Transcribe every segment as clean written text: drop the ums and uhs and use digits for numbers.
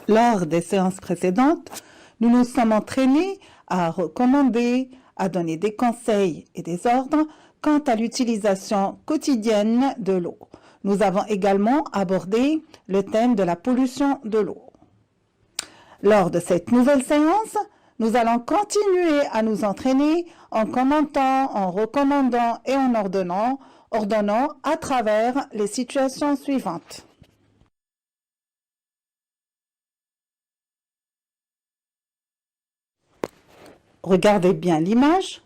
Lors des séances précédentes, nous nous sommes entraînés à recommander, à donner des conseils et des ordres quant à l'utilisation quotidienne de l'eau. Nous avons également abordé le thème de la pollution de l'eau. Lors de cette nouvelle séance, nous allons continuer à nous entraîner en commentant, en recommandant et en ordonnant à travers les situations suivantes. Regardez bien l'image.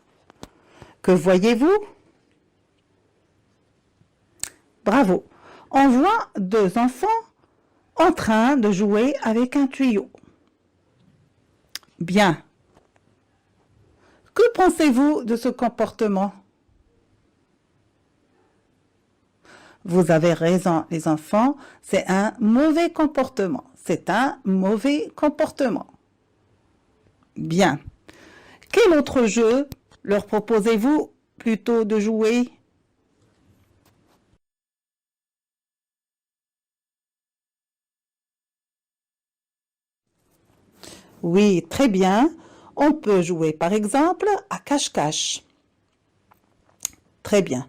Que voyez-vous? Bravo. On voit deux enfants en train de jouer avec un tuyau. Bien. Que pensez-vous de ce comportement? Vous avez raison, les enfants, c'est un mauvais comportement. C'est un mauvais comportement. Bien. Quel autre jeu leur proposez-vous plutôt de jouer? Oui, très bien. On peut jouer par exemple à cache-cache. Très bien.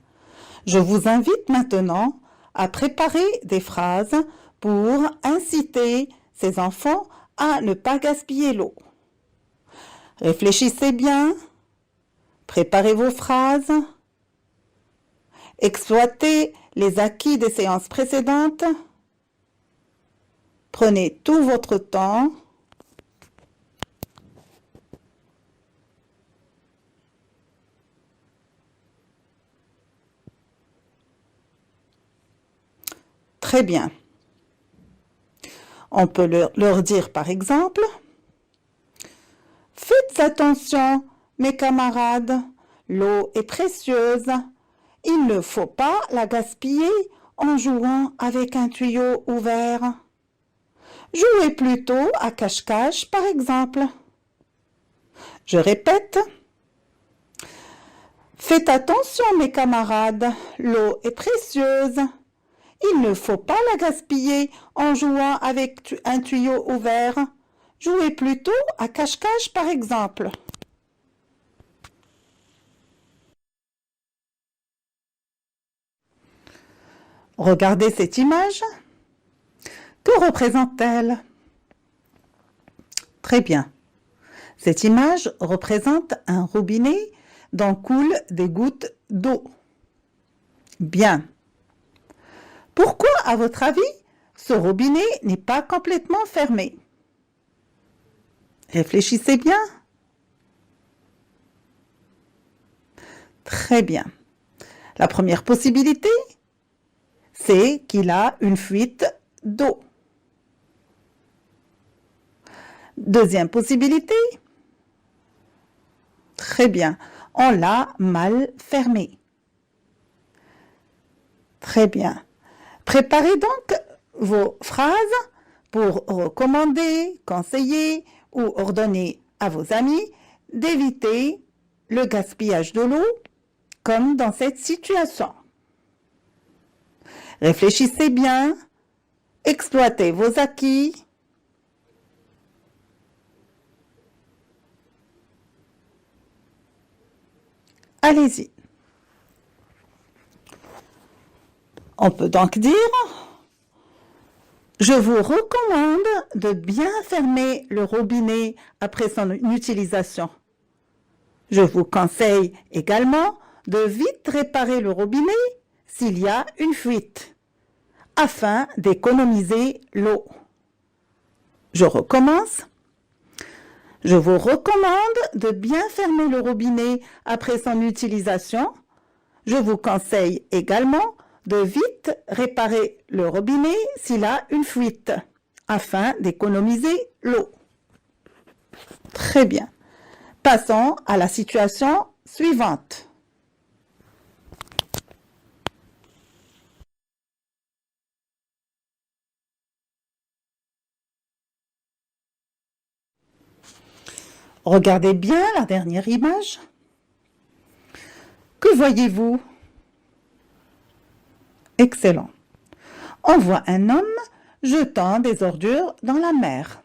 Je vous invite maintenant à préparer des phrases pour inciter ces enfants à ne pas gaspiller l'eau. Réfléchissez bien, préparez vos phrases, exploitez les acquis des séances précédentes, prenez tout votre temps. Très bien. On peut leur dire par exemple, « Faites attention, mes camarades, l'eau est précieuse. Il ne faut pas la gaspiller en jouant avec un tuyau ouvert. Jouez plutôt à cache-cache, par exemple. » Je répète, « Faites attention, mes camarades, l'eau est précieuse. Il ne faut pas la gaspiller en jouant avec un tuyau ouvert. Jouez plutôt à cache-cache, par exemple. » Regardez cette image. Que représente-t-elle? Très bien. Cette image représente un robinet dont coulent des gouttes d'eau. Bien. Pourquoi, à votre avis, ce robinet n'est pas complètement fermé? Réfléchissez bien. Très bien. La première possibilité, c'est qu'il a une fuite d'eau. Deuxième possibilité, très bien, on l'a mal fermé. Très bien. Préparez donc vos phrases pour recommander, conseiller ou ordonner à vos amis d'éviter le gaspillage de l'eau comme dans cette situation. Réfléchissez bien, exploitez vos acquis. Allez-y. On peut donc dire, je vous recommande de bien fermer le robinet après son utilisation. Je vous conseille également de vite réparer le robinet s'il y a une fuite, afin d'économiser l'eau. Je recommence. Je vous recommande de bien fermer le robinet après son utilisation. Je vous conseille également de vite réparer le robinet s'il a une fuite, afin d'économiser l'eau. Très bien. Passons à la situation suivante. Regardez bien la dernière image. Que voyez-vous? Excellent. On voit un homme jetant des ordures dans la mer.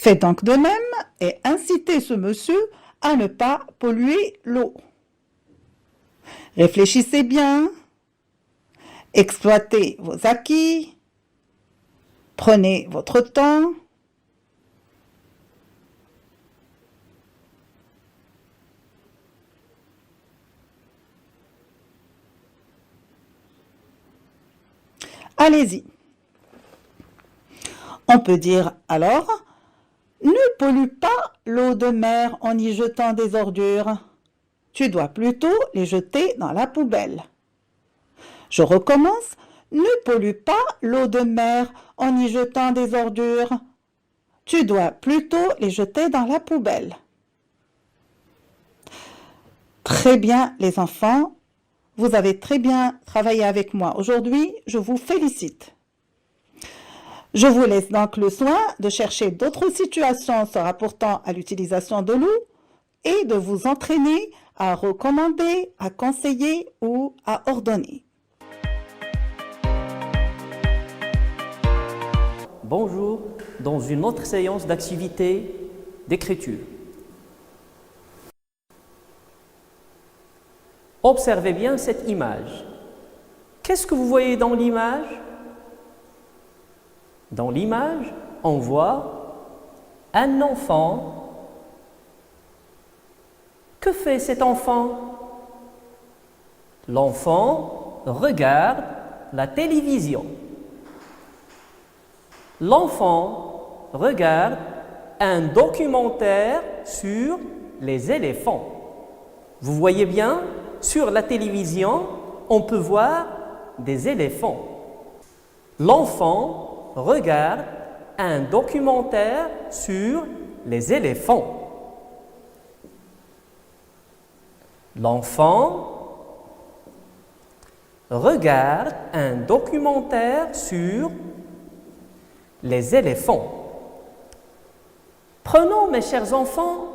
Faites donc de même et incitez ce monsieur à ne pas polluer l'eau. Réfléchissez bien, exploitez vos acquis, prenez votre temps. Allez-y. On peut dire alors, ne pollue pas l'eau de mer en y jetant des ordures. Tu dois plutôt les jeter dans la poubelle. Je recommence, ne pollue pas l'eau de mer en y jetant des ordures. Tu dois plutôt les jeter dans la poubelle. Très bien les enfants, vous avez très bien travaillé avec moi aujourd'hui, je vous félicite. Je vous laisse donc le soin de chercher d'autres situations se rapportant à l'utilisation de l'eau et de vous entraîner à recommander, à conseiller ou à ordonner. Bonjour, dans une autre séance d'activité d'écriture. Observez bien cette image. Qu'est-ce que vous voyez dans l'image? Dans l'image, on voit un enfant. Que fait cet enfant? L'enfant regarde la télévision. L'enfant regarde un documentaire sur les éléphants. Vous voyez bien, sur la télévision, on peut voir des éléphants. L'enfant regarde un documentaire sur les éléphants. L'enfant regarde un documentaire sur les éléphants. Prenons, mes chers enfants,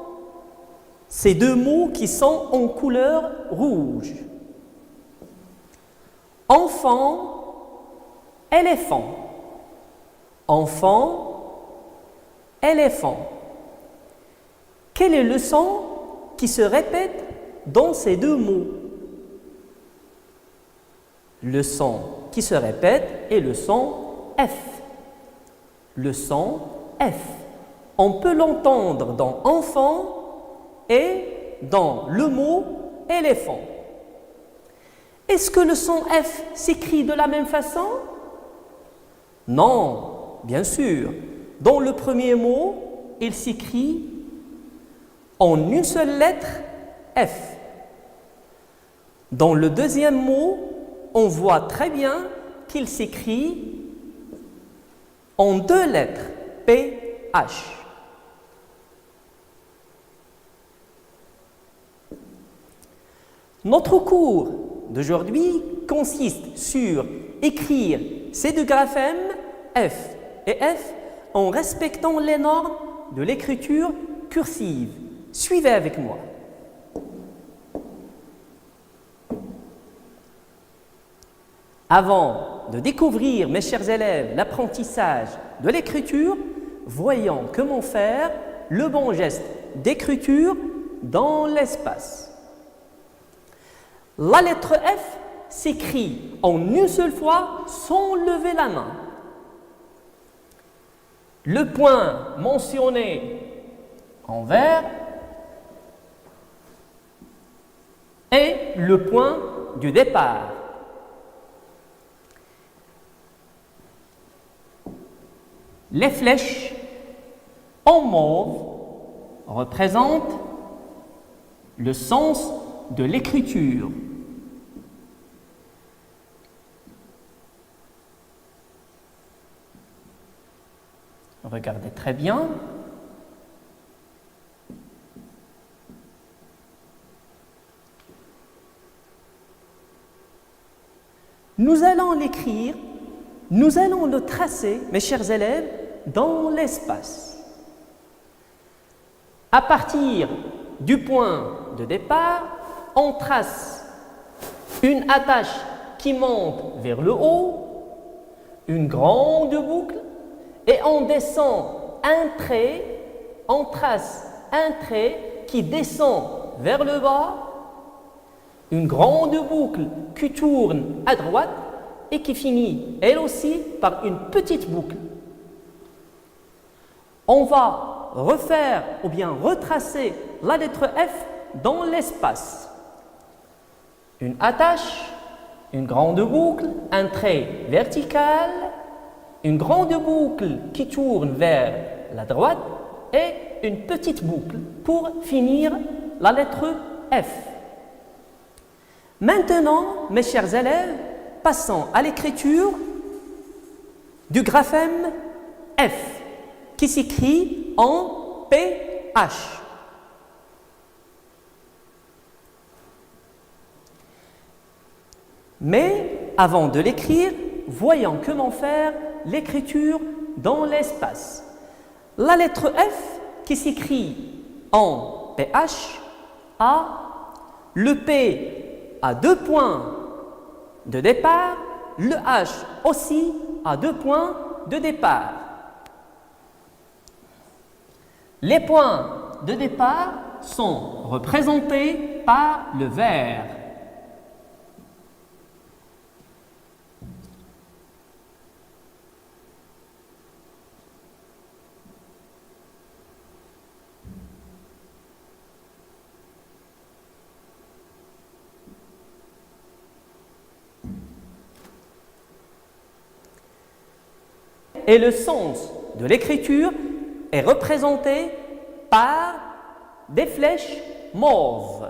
ces deux mots qui sont en couleur rouge. Enfant, éléphant. Enfant, éléphant. Quel est le son qui se répète dans ces deux mots? Le son qui se répète est le son F. Le son F. On peut l'entendre dans enfant et dans le mot éléphant. Est-ce que le son F s'écrit de la même façon? Non. Bien sûr, dans le premier mot, il s'écrit en une seule lettre F. Dans le deuxième mot, on voit très bien qu'il s'écrit en deux lettres PH. Notre cours d'aujourd'hui consiste sur écrire ces deux graphèmes F et F en respectant les normes de l'écriture cursive. Suivez avec moi. Avant de découvrir, mes chers élèves, l'apprentissage de l'écriture, voyons comment faire le bon geste d'écriture dans l'espace. La lettre F s'écrit en une seule fois sans lever la main. Le point mentionné en vert est le point du départ. Les flèches en mauve représentent le sens de l'écriture. Regardez très bien. Nous allons l'écrire, nous allons le tracer, mes chers élèves, dans l'espace. À partir du point de départ, on trace une attache qui monte vers le haut, une grande boucle, et on descend un trait on trace un trait qui descend vers le bas, une grande boucle qui tourne à droite et qui finit, elle aussi, par une petite boucle. On va refaire ou bien retracer la lettre F dans l'espace. Une attache, une grande boucle, un trait vertical, une grande boucle qui tourne vers la droite et une petite boucle pour finir la lettre F. Maintenant, mes chers élèves, passons à l'écriture du graphème F qui s'écrit en PH. Mais avant de l'écrire, voyons comment faire l'écriture dans l'espace. La lettre F qui s'écrit en PH a le P à 2 points de départ, le H aussi à 2 points de départ. Les points de départ sont représentés par le vert. Et le sens de l'écriture est représenté par des flèches mauves.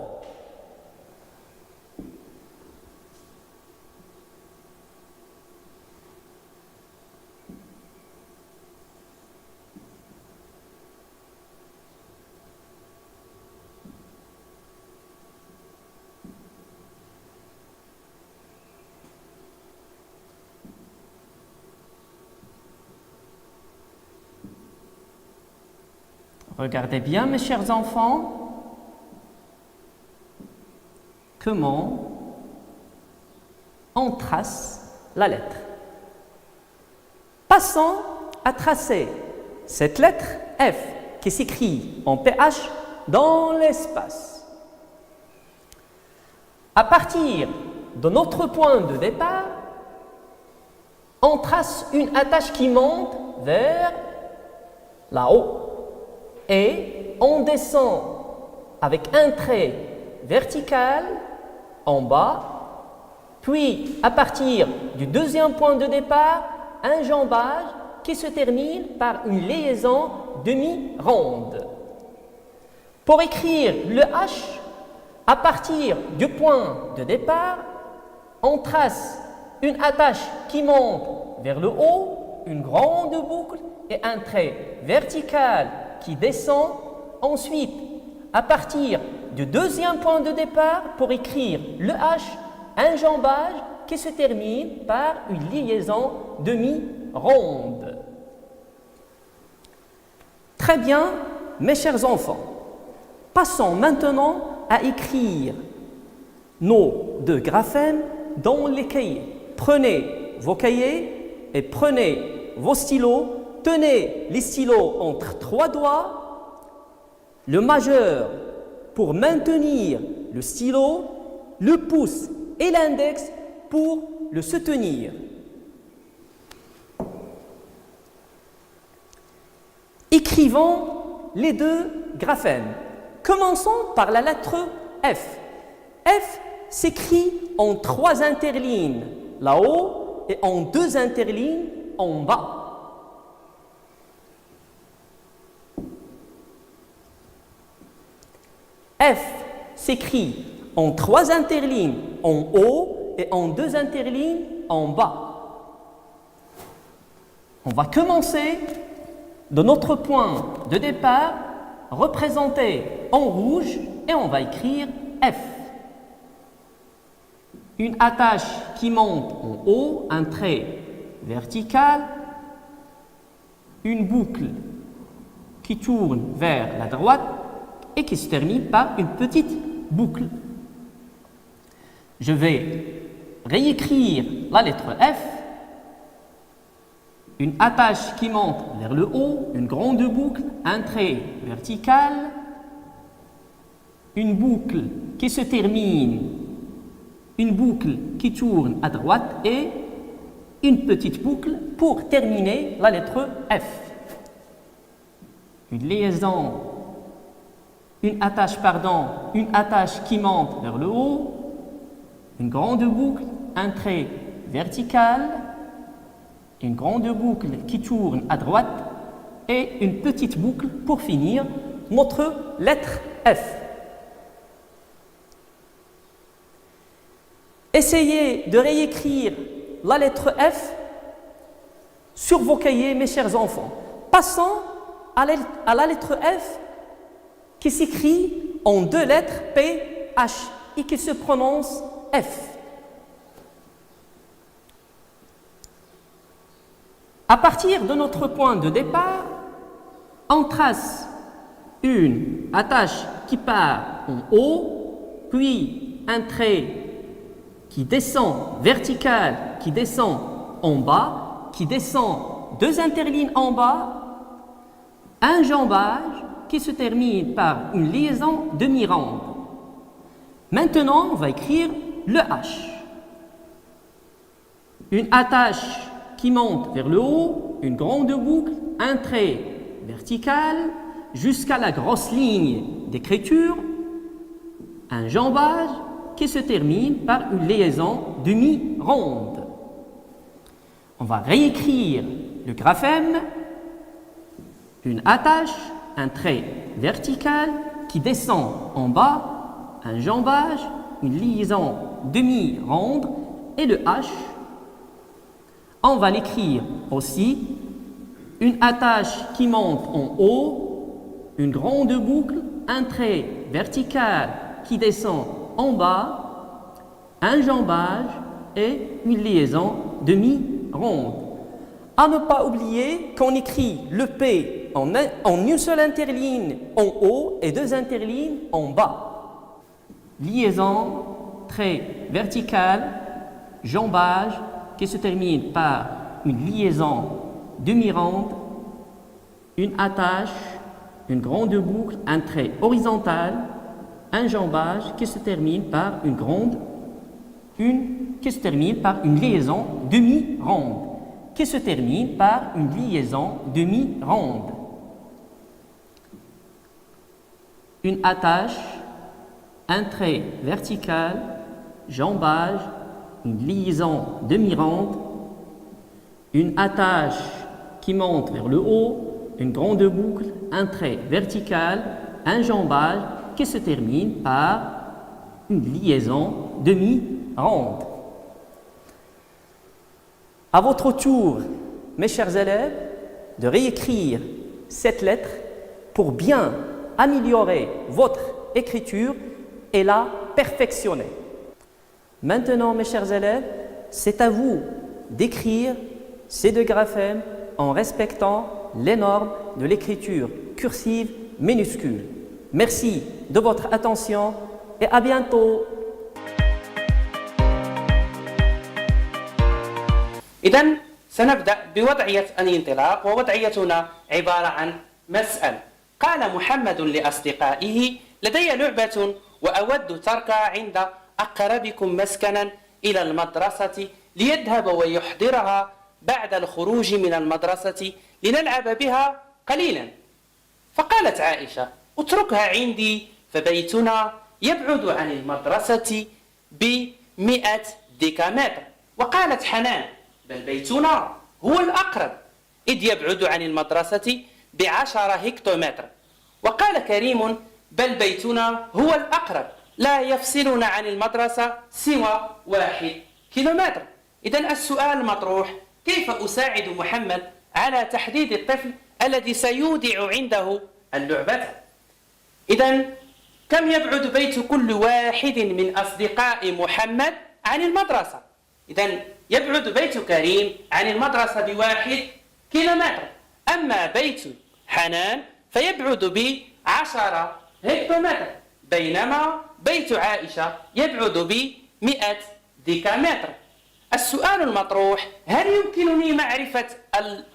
Regardez bien, mes chers enfants, comment on trace la lettre. Passons à tracer cette lettre F qui s'écrit en PH dans l'espace. À partir de notre point de départ, on trace une attache qui monte vers là-haut. Et on descend avec un trait vertical en bas, puis à partir du deuxième point de départ, un jambage qui se termine par une liaison demi-ronde. Pour écrire le H, à partir du point de départ, on trace une attache qui monte vers le haut, une grande boucle et un trait vertical qui descend. Ensuite, à partir du deuxième point de départ, pour écrire le H, un jambage qui se termine par une liaison demi-ronde. Très bien, mes chers enfants. Passons maintenant à écrire nos deux graphèmes dans les cahiers. Prenez vos cahiers et prenez vos stylos. Tenez les stylos entre 3 doigts, le majeur pour maintenir le stylo, le pouce et l'index pour le soutenir. Écrivons les deux graphèmes. Commençons par la lettre F. F s'écrit en 3 interlignes là-haut et en 2 interlignes en bas. F s'écrit en 3 interlignes en haut et en 2 interlignes en bas. On va commencer de notre point de départ représenté en rouge et on va écrire F. Une attache qui monte en haut, un trait vertical, une boucle qui tourne vers la droite et qui se termine par une petite boucle. Je vais réécrire la lettre F une attache qui monte vers le haut, une grande boucle, un trait vertical, une boucle qui se termine, une boucle qui tourne à droite et une petite boucle pour terminer la lettre F. Une liaison, une attache qui monte vers le haut, une grande boucle, un trait vertical, une grande boucle qui tourne à droite et une petite boucle pour finir notre lettre F. Essayez de réécrire la lettre F sur vos cahiers, mes chers enfants. Passons à la lettre F qui s'écrit en 2 lettres P, H et qui se prononce F. À partir de notre point de départ, on trace une attache qui part en haut, puis un trait qui descend vertical, qui descend en bas, qui descend 2 interlignes en bas, un jambage qui se termine par une liaison demi-ronde. Maintenant, on va écrire le H. Une attache qui monte vers le haut, une grande boucle, un trait vertical jusqu'à la grosse ligne d'écriture, un jambage qui se termine par une liaison demi-ronde. On va réécrire le graphème, une attache, un trait vertical qui descend en bas, un jambage, une liaison demi-ronde et le H. On va l'écrire aussi, une attache qui monte en haut, une grande boucle, un trait vertical qui descend en bas, un jambage et une liaison demi-ronde. À ne pas oublier qu'on écrit le P en une seule interligne en haut et 2 interlignes en bas. Liaison, trait vertical, jambage qui se termine par une liaison demi-ronde, une attache, une grande boucle, un trait horizontal, un jambage qui se termine par une liaison demi-ronde, qui se termine par une liaison demi-ronde. Une attache, un trait vertical, jambage, une liaison demi-ronde, une attache qui monte vers le haut, une grande boucle, un trait vertical, un jambage qui se termine par une liaison demi-ronde. À votre tour, mes chers élèves, de réécrire cette lettre pour bien améliorer votre écriture et la perfectionner. Maintenant, mes chers élèves, c'est à vous d'écrire ces 2 graphèmes en respectant les normes de l'écriture cursive minuscule. Merci de votre attention et à bientôt. إذن سنبدأ بوضعية الانطلاق، ووضعيتنا عبارة عن مسألة. قال محمد لأصدقائه: لدي لعبة وأود تركها عند أقربكم مسكنا إلى المدرسة ليذهب ويحضرها بعد الخروج من المدرسة لنلعب بها قليلا. فقالت عائشة: اتركها عندي فبيتنا يبعد عن المدرسة ب100 ديكامتر. وقالت حنان: بل بيتنا هو الأقرب إذ يبعد عن المدرسة ب10 هكتومتر. وقال كريم: بل بيتنا هو الأقرب لا يفصلنا عن المدرسة سوى 1 كيلومتر. إذن السؤال المطروح: كيف أساعد محمد على تحديد الطفل الذي سيودع عنده اللعبة؟ إذن كم يبعد بيت كل واحد من أصدقاء محمد عن المدرسة؟ إذن يبعد بيت كريم عن المدرسة ب1 كيلومتر. أما بيت حنان فيبعد ب10 هكتومتر، بينما بيت عائشة يبعد ب100 ديكامتر. السؤال المطروح: هل يمكنني معرفة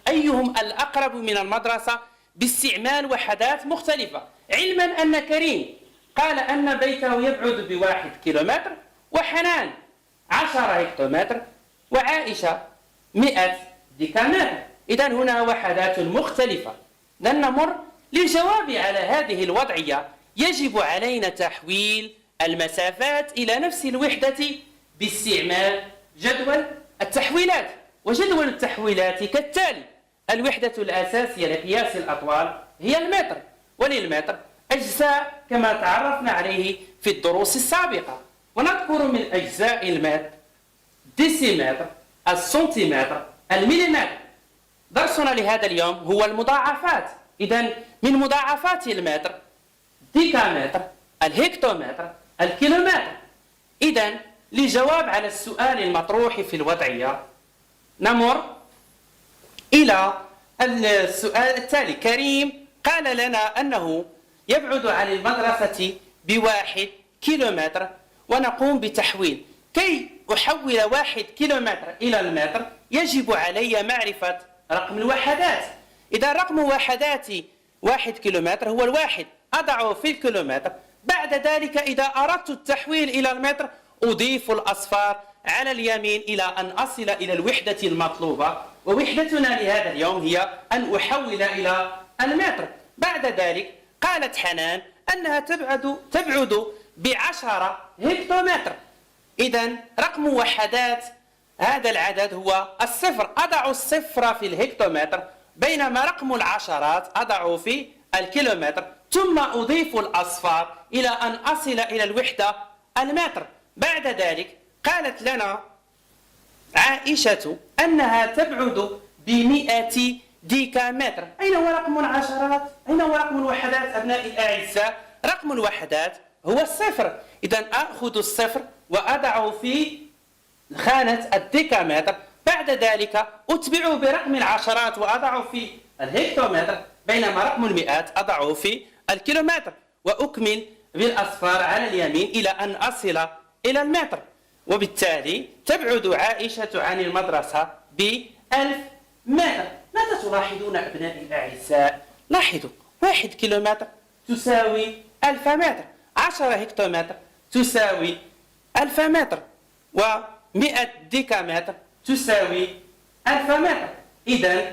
أيهم الأقرب من المدرسة باستعمال وحدات مختلفة؟ علما أن كريم قال أن بيته يبعد ب1 كيلومتر، وحنان 10 هكتومتر، وعائشة 100 ديكامتر. إذن هنا وحدات مختلفة. لن نمر للجواب على هذه الوضعية. يجب علينا تحويل المسافات إلى نفس الوحدة باستعمال جدول التحويلات. وجدول التحويلات كالتالي: الوحدة الأساسية لقياس الأطوال هي المتر، وللمتر أجزاء كما تعرفنا عليه في الدروس السابقة. ونذكر من أجزاء المتر ديسيمتر، السنتيمتر، المليمتر. درسنا لهذا اليوم هو المضاعفات. إذن من مضاعفات المتر ديكامتر، الهكتومتر، الكيلومتر. إذن لجواب على السؤال المطروح في الوضعية نمر إلى السؤال التالي. كريم قال لنا أنه يبعد عن المدرسة ب1 كيلومتر، ونقوم بتحويل. كي أحول 1 كيلومتر إلى المتر يجب علي معرفة رقم الوحدات. إذا رقم وحدات 1 كيلومتر هو الواحد، أضعه في الكيلومتر. بعد ذلك إذا أردت التحويل إلى المتر أضيف الأصفار على اليمين إلى أن أصل إلى الوحدة المطلوبة، ووحدتنا لهذا اليوم هي أن أحول إلى المتر. بعد ذلك قالت حنان أنها تبعد ب10 هكتومتر. إذن رقم وحدات هذا العدد هو الصفر، أضع الصفر في الهكتومتر، بينما رقم العشرات أضعه في الكيلومتر، ثم أضيف الأصفار إلى أن أصل إلى الوحدة المتر. بعد ذلك قالت لنا عائشة أنها تبعد ب100 ديكامتر. أين هو رقم العشرات؟ أين هو رقم الوحدات أبنائي الأعزاء؟ رقم الوحدات هو الصفر. إذن أخذ الصفر وأضعه في خانة الديكامتر. بعد ذلك أتبعه برقم العشرات وأضعه في الهكتومتر، بينما رقم المئات أضعه في الكيلومتر، وأكمل بالأصفار على اليمين إلى أن أصل إلى المتر. وبالتالي تبعد عائشة عن المدرسة ب1000 متر. ماذا تلاحظون أبنائي الأعزاء؟ لاحظوا 1 كيلومتر تساوي 1000 متر، 10 هكتومتر تساوي 1000 متر، و100 ديكامتر تساوي 1000 متر. إذن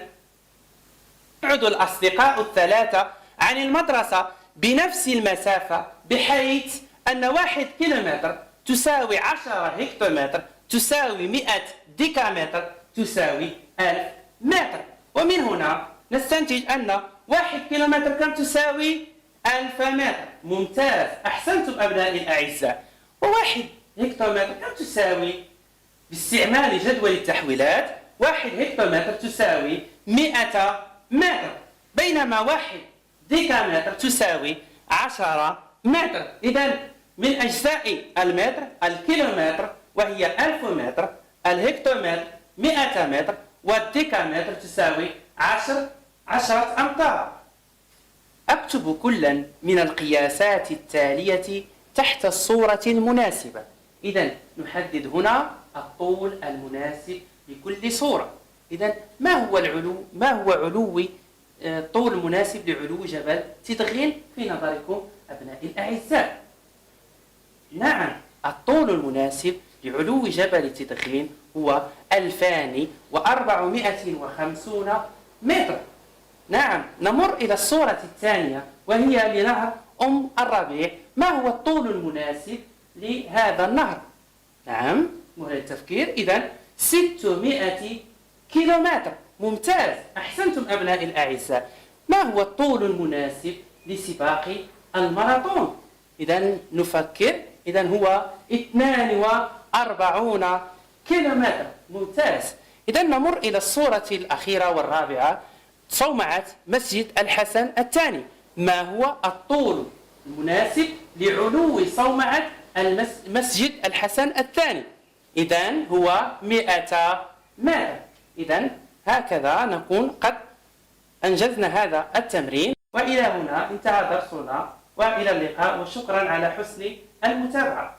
يبعد الأصدقاء الثلاثة عن المدرسة بنفس المسافة، بحيث أن 1 كيلومتر تساوي 10 هكتومتر تساوي 100 ديكامتر تساوي 1000 متر. ومن هنا نستنتج أن 1 كيلومتر كم تساوي 1000 متر. ممتاز، أحسنتم أبنائي الأعزاء. و1 هكتومتر كم تساوي؟ باستعمال جدول التحويلات 1 هكتومتر تساوي 100 متر، بينما 1 ديكامتر تساوي 10 متر. إذن من أجزاء المتر الكيلومتر وهي 1000 متر، الهكتومتر 100 متر، والديكامتر تساوي 10 أمتار. أكتب كلا من القياسات التالية تحت الصورة المناسبة. إذن نحدد هنا الطول المناسب لكل صورة. إذن ما هو علو طول مناسب لعلو جبل تدغين في نظركم أبنائي الأعزاء؟ نعم، الطول المناسب لعلو جبل تدغين هو 2450 متر. نعم، نمر إلى الصورة الثانية وهي لنهر الربيع. ما هو الطول المناسب لهذا النهر؟ نعم، مهل التفكير. إذن 600 كيلومتر. ممتاز، أحسنتم أبنائي الأعزاء. ما هو الطول المناسب لسباق الماراثون؟ إذن نفكر. إذن هو 42 كيلومتر. ممتاز. إذن نمر إلى الصورة الأخيرة والرابعة، صومعة مسجد الحسن الثاني. ما هو الطول المناسب لعلو صومعة مسجد الحسن الثاني؟ إذن هو 100 متر. إذن هكذا نكون قد أنجزنا هذا التمرين. وإلى هنا انتهى درسنا، وإلى اللقاء، وشكرا على حسن المتابعة.